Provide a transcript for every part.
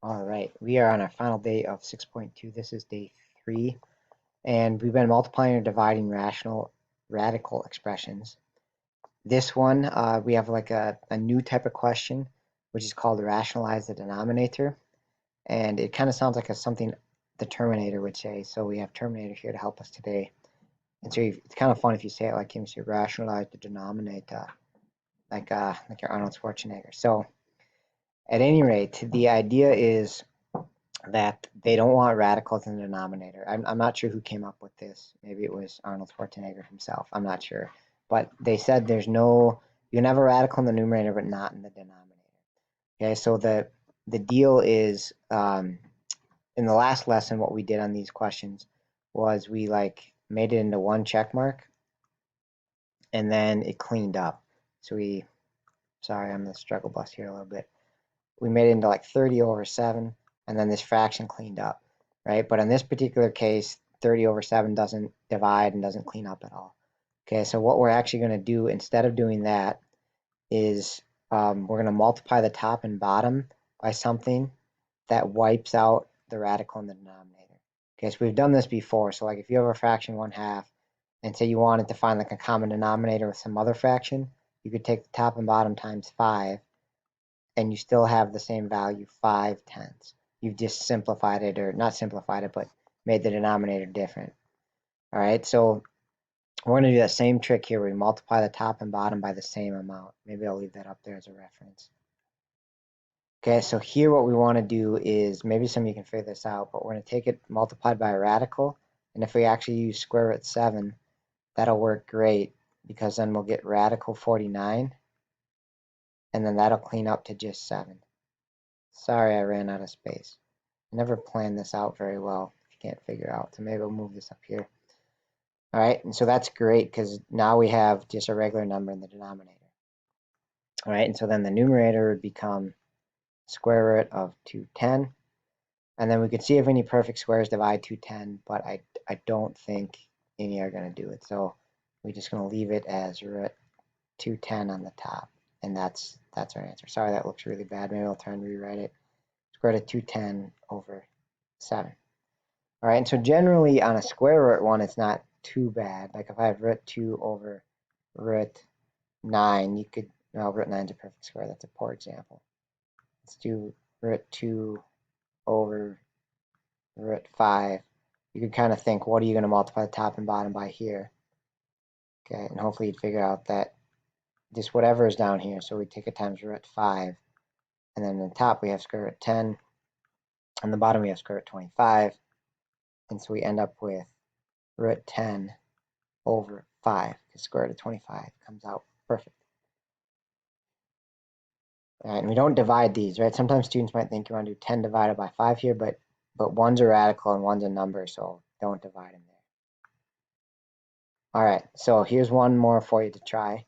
All right, we are on our final day of 6.2. This is day 3, and we've been multiplying or dividing radical expressions. This one, we have like a new type of question, which is called rationalize the denominator, and it kind of sounds like something the Terminator would say. So we have Terminator here to help us today. And so it's kind of fun if you say it like him, so rationalize the denominator, like your Arnold Schwarzenegger. So at any rate, the idea is that they don't want radicals in the denominator. I'm not sure who came up with this. Maybe it was Arnold Schwarzenegger himself. I'm not sure. But they said you can have a radical in the numerator, but not in the denominator. Okay, so the deal is in the last lesson, what we did on these questions was we like made it into one check mark and then it cleaned up. So sorry, I'm the struggle bus here a little bit. We made it into like 30 over 7, and then this fraction cleaned up, right? But in this particular case, 30 over 7 doesn't divide and doesn't clean up at all. Okay, so what we're actually going to do instead of doing that is we're going to multiply the top and bottom by something that wipes out the radical in the denominator. Okay, so we've done this before. So like if you have a fraction 1/2 and say you wanted to find like a common denominator with some other fraction, you could take the top and bottom times 5 and you still have the same value 5/10. You've just simplified it, or not simplified it, but made the denominator different. All right, so we're going to do that same trick here. We multiply the top and bottom by the same amount. Maybe I'll leave that up there as a reference. Okay, so here what we want to do is, maybe some of you can figure this out, but we're going to take it multiplied by a radical. And if we actually use square root 7, that'll work great because then we'll get radical 49. And then that'll clean up to just 7. Sorry, I ran out of space. I never planned this out very well if you can't figure out. So maybe I'll move this up here. All right, and so that's great because now we have just a regular number in the denominator. All right, and so then the numerator would become square root of 210. And then we could see if any perfect squares divide 210, but I don't think any are going to do it. So we're just going to leave it as root 210 on the top. And that's our answer. Sorry, that looks really bad. Maybe I'll try and rewrite it. Square root of 210 over 7. All right, and so generally on a square root one, it's not too bad. Like if I have root 2 over root 9, you could, no, root 9 is a perfect square. That's a poor example. Let's do root 2 over root 5. You could kind of think, what are you going to multiply the top and bottom by here? Okay, and hopefully you'd figure out that just whatever is down here. So we take it times root 5. And then on the top we have square root 10. On the bottom we have square root 25. And so we end up with root 10 over 5, because square root of 25 comes out perfect. All right, and we don't divide these, right? Sometimes students might think you want to do 10 divided by 5 here, but one's a radical and one's a number, so don't divide them there. All right, so here's one more for you to try.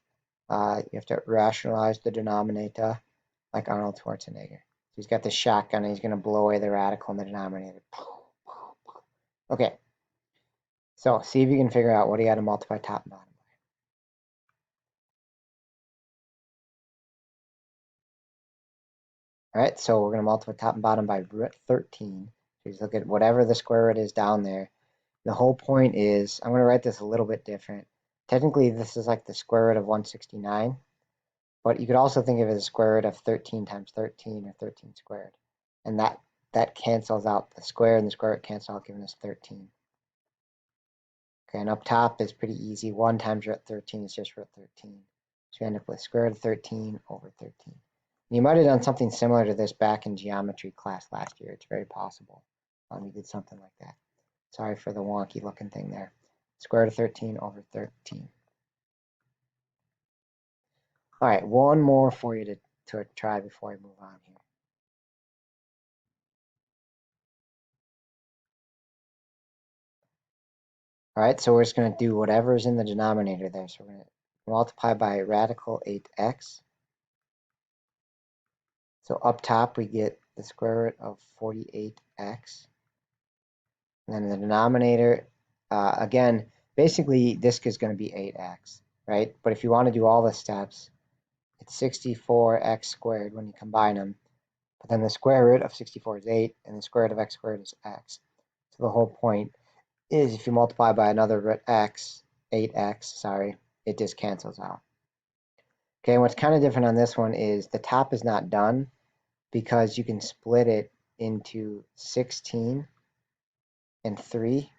You have to rationalize the denominator like Arnold Schwarzenegger. So he's got the shotgun and he's going to blow away the radical in the denominator. Okay, so see if you can figure out what do you got to multiply top and bottom. All right, so we're going to multiply top and bottom by root 13. So just look at whatever the square root is down there. The whole point is, I'm going to write this a little bit different. Technically, this is like the square root of 169, but you could also think of it as square root of 13 times 13, or 13 squared. And that cancels out the square, and the square root cancels out, giving us 13. Okay, and up top is pretty easy. 1 times root 13 is just root 13. So we end up with square root of 13 over 13. You might have done something similar to this back in geometry class last year. It's very possible. We did something like that. Sorry for the wonky looking thing there. Square root of 13 over 13. All right, one more for you to try before I move on here. All right, so we're just going to do whatever's in the denominator there. So we're going to multiply by radical 8x. So up top, we get the square root of 48x. And then the denominator, again, basically this is going to be 8x, right? But if you want to do all the steps, it's 64x squared when you combine them, But then the square root of 64 is 8, and the square root of x squared is x. So the whole point is if you multiply by another root x, 8x, sorry, it just cancels out. Okay, and what's kind of different on this one is the top is not done because you can split it into 16 and 3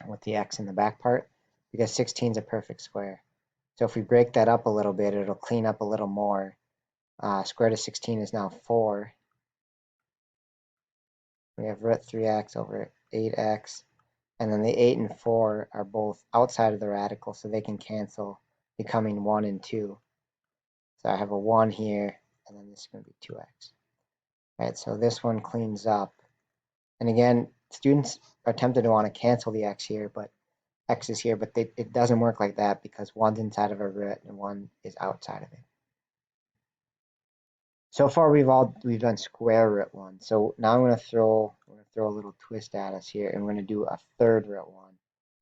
with the x in the back part because 16 is a perfect square. So if we break that up a little bit, it'll clean up a little more. Square root of 16 is now 4. We have root 3x over 8x. And then the 8 and 4 are both outside of the radical, so they can cancel, becoming 1 and 2. So I have a 1 here, and then this is going to be 2x. All right, so this one cleans up. And again, students are tempted to want to cancel the x here, but x is here, but it doesn't work like that because 1's inside of a root and 1 is outside of it. So far we've done square root 1. So now we're gonna throw a little twist at us here, and we're gonna do a third root 1.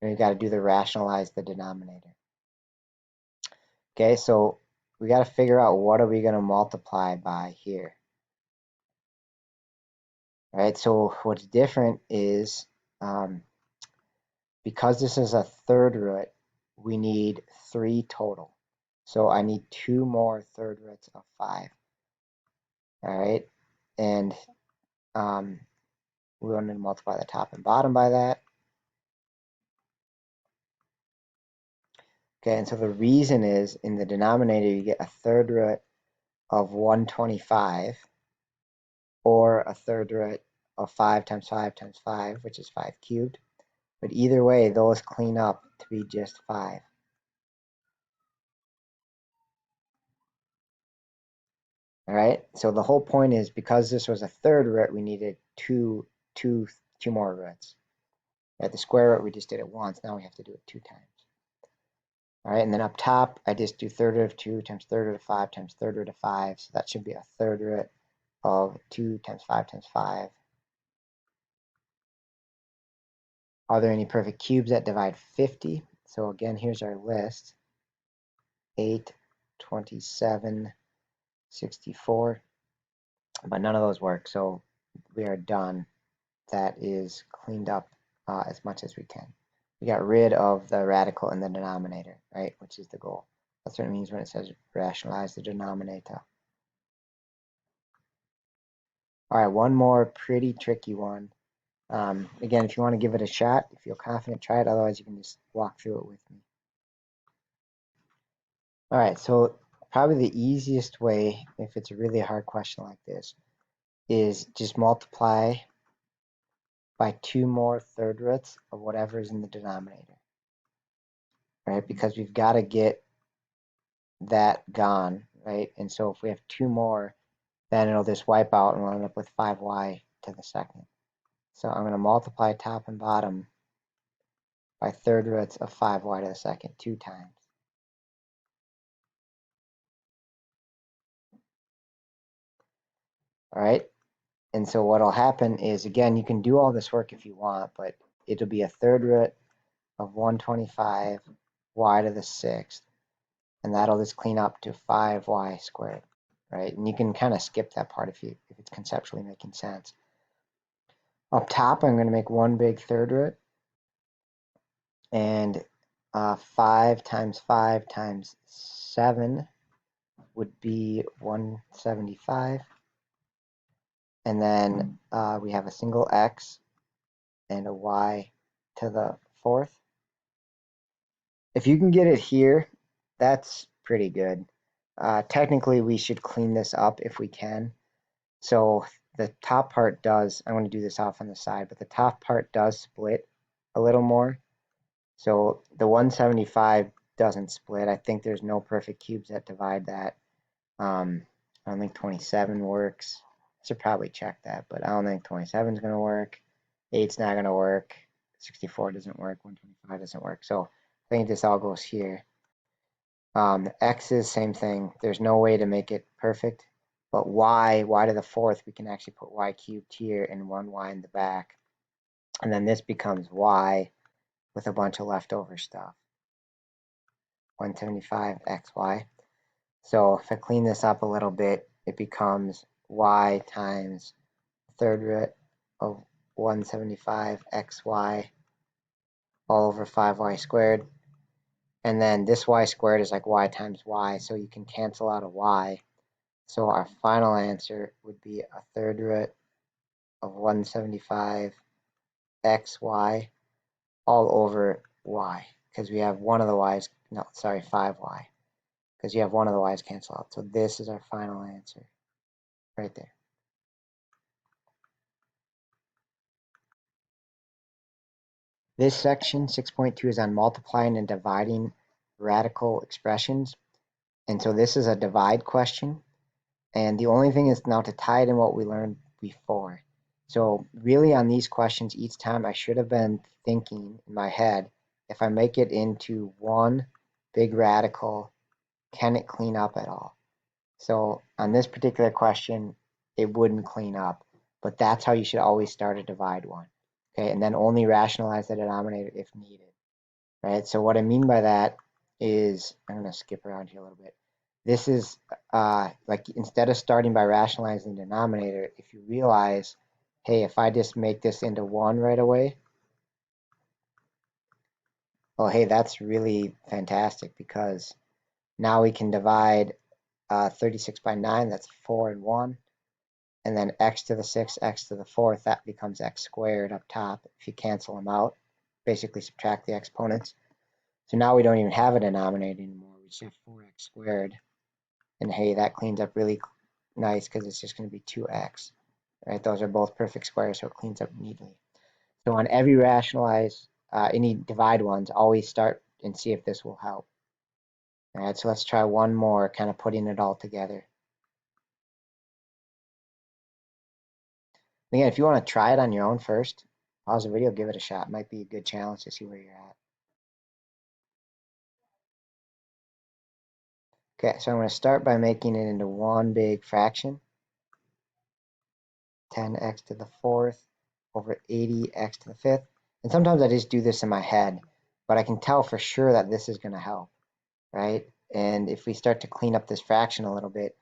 And we've got to do the rationalize the denominator. Okay, so we got to figure out what are we going to multiply by here. All right, so what's different is because this is a third root, we need 3 total. So I need 2 more third roots of 5. All right, and we want to multiply the top and bottom by that. Okay, and so the reason is in the denominator you get a third root of 125 or a third root of 5 times 5 times 5, which is 5 cubed. But either way, those clean up to be just 5. All right, so the whole point is because this was a third root, we needed two more roots. At the square root, we just did it once. Now we have to do it 2 times. All right, and then up top, I just do third root of 2 times third root of 5 times third root of 5. So that should be a third root of 2 times 5 times 5. Are there any perfect cubes that divide 50? So again, here's our list. 8, 27, 64. But none of those work, so we are done. That is cleaned up as much as we can. We got rid of the radical in the denominator, right, which is the goal. That's what it means when it says rationalize the denominator. All right, one more pretty tricky one. Again, if you want to give it a shot, if you feel confident, try it. Otherwise, you can just walk through it with me. All right, so probably the easiest way, if it's a really hard question like this, is just multiply by 2 more third roots of whatever is in the denominator, right? Because we've got to get that gone, right? And so if we have 2 more, then it'll just wipe out and we'll end up with 5y to the second. So I'm going to multiply top and bottom by third roots of 5y to the second 2 times. All right, and so what'll happen is, again, you can do all this work if you want, but it'll be a third root of 125 y to the 6th, and that'll just clean up to 5y squared, right? And you can kind of skip that part if it's conceptually making sense. Up top, I'm going to make one big third root, and 5 times 5 times 7 would be 175. And then we have a single x and a y to the 4th. If you can get it here, that's pretty good. Technically, we should clean this up if we can. So the top part does, I'm going to do this off on the side, but the top part does split a little more. So the 175 doesn't split. I think there's no perfect cubes that divide that. I don't think 27 works. I should probably check that, but I don't think 27 is going to work. 8's not going to work. 64 doesn't work. 125 doesn't work. So I think this all goes here. X is same thing. There's no way to make it perfect. But y to the 4th, we can actually put y cubed here and 1y in the back. And then this becomes y with a bunch of leftover stuff. 175 xy. So if I clean this up a little bit, it becomes y times third root of 175 xy all over 5y squared. And then this y squared is like y times y, so you can cancel out a y. So our final answer would be a third root of 175 xy all over y, because we have one of the y's, no, sorry, 5y, because you have one of the y's cancel out. So this is our final answer right there. This section, 6.2, is on multiplying and dividing radical expressions. And so this is a divide question. And the only thing is now to tie it in what we learned before. So really on these questions, each time I should have been thinking in my head, if I make it into one big radical, can it clean up at all? So on this particular question, it wouldn't clean up, but that's how you should always start a divide one. Okay, and then only rationalize the denominator if needed, right? So what I mean by that is, I'm going to skip around here a little bit. This is like instead of starting by rationalizing the denominator, if you realize, hey, if I just make this into 1 right away, well, hey, that's really fantastic because now we can divide 36 by 9, that's 4 and 1. And then x to the 6th, x to the 4th, that becomes x squared up top. If you cancel them out, basically subtract the exponents. So now we don't even have a denominator anymore. We just have 4x squared. And hey, that cleans up really nice because it's just going to be 2x. Right? Those are both perfect squares, so it cleans up neatly. So on every rationalize, any divide ones, always start and see if this will help. All right, so let's try one more, kind of putting it all together. Again, if you want to try it on your own first, pause the video, give it a shot. It might be a good challenge to see where you're at. Okay, so I'm going to start by making it into one big fraction. 10x to the 4th over 80x to the 5th. And sometimes I just do this in my head, but I can tell for sure that this is going to help, right? And if we start to clean up this fraction a little bit,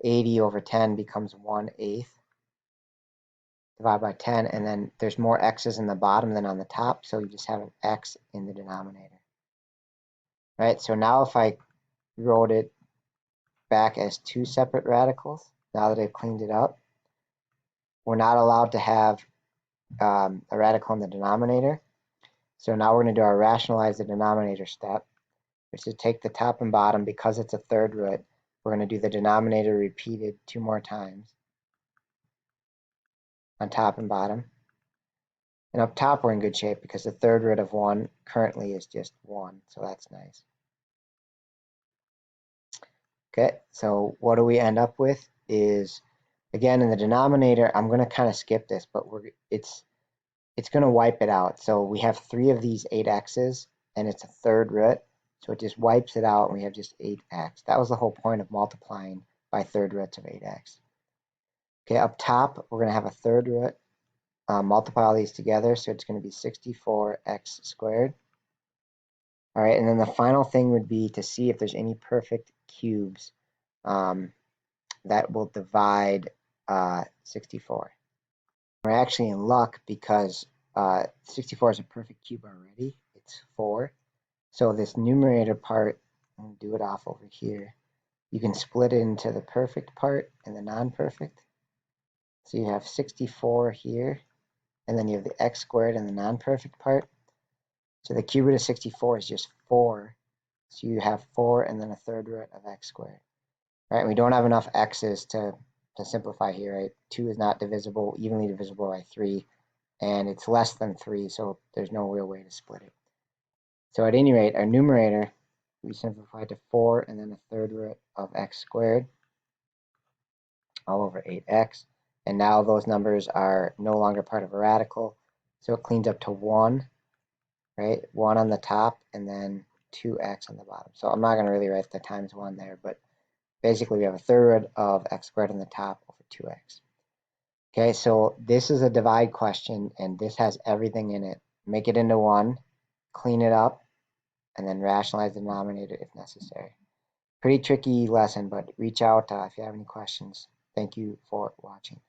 80 over 10 becomes 1/8. Divide by 10, and then there's more x's in the bottom than on the top, so you just have an x in the denominator. Right, so now if I wrote it back as two separate radicals, now that I've cleaned it up, we're not allowed to have a radical in the denominator. So now we're going to do our rationalize the denominator step, which is take the top and bottom. Because it's a third root, we're going to do the denominator repeated 2 more times on top and bottom. And up top, we're in good shape because the third root of 1 currently is just 1, so that's nice. Okay, so what do we end up with is, again, in the denominator, I'm going to kind of skip this, but it's going to wipe it out. So we have 3 of these 8x's, and it's a third root, so it just wipes it out, and we have just 8x. That was the whole point of multiplying by third roots of 8x. Okay, up top, we're going to have a third root. Multiply all these together, so it's going to be 64x squared. All right, and then the final thing would be to see if there's any perfect cubes that will divide 64. We're actually in luck because 64 is a perfect cube already. It's 4. So this numerator part, I'll do it off over here. You can split it into the perfect part and the non-perfect. So you have 64 here, and then you have the x squared and the non-perfect part. So the cube root of 64 is just 4. So you have 4 and then a third root of x squared. Right? We don't have enough x's to simplify here, right? 2 is not divisible, evenly divisible by 3, and it's less than 3, so there's no real way to split it. So at any rate, our numerator, we simplify to 4 and then a third root of x squared all over 8x. And now those numbers are no longer part of a radical, so it cleans up to 1, right? 1 on the top and then 2x on the bottom. So I'm not going to really write the times 1 there, but basically we have a third of x squared on the top over 2x. Okay, so this is a divide question, and this has everything in it. Make it into 1, clean it up, and then rationalize the denominator if necessary. Pretty tricky lesson, but reach out if you have any questions. Thank you for watching.